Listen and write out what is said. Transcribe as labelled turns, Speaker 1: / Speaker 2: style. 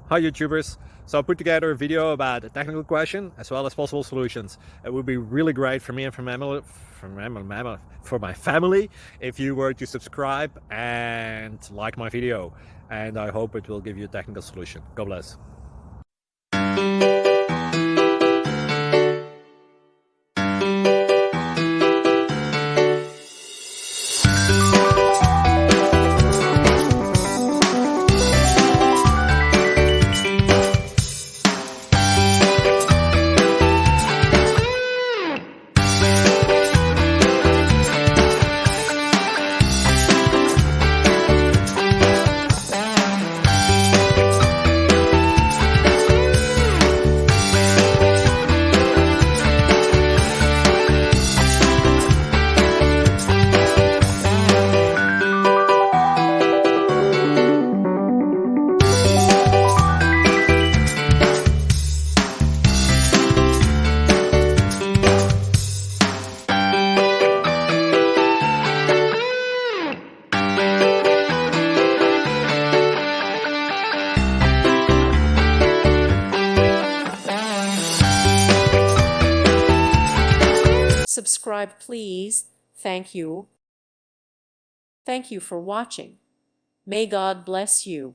Speaker 1: Hi YouTubers. So I put together a video about a technical question as well as possible solutions. It would be really great for me and for my family if you were to subscribe and like my video, and I hope it will give you a technical solution. God bless.
Speaker 2: Subscribe, please. Thank you. Thank you for watching. May God bless you.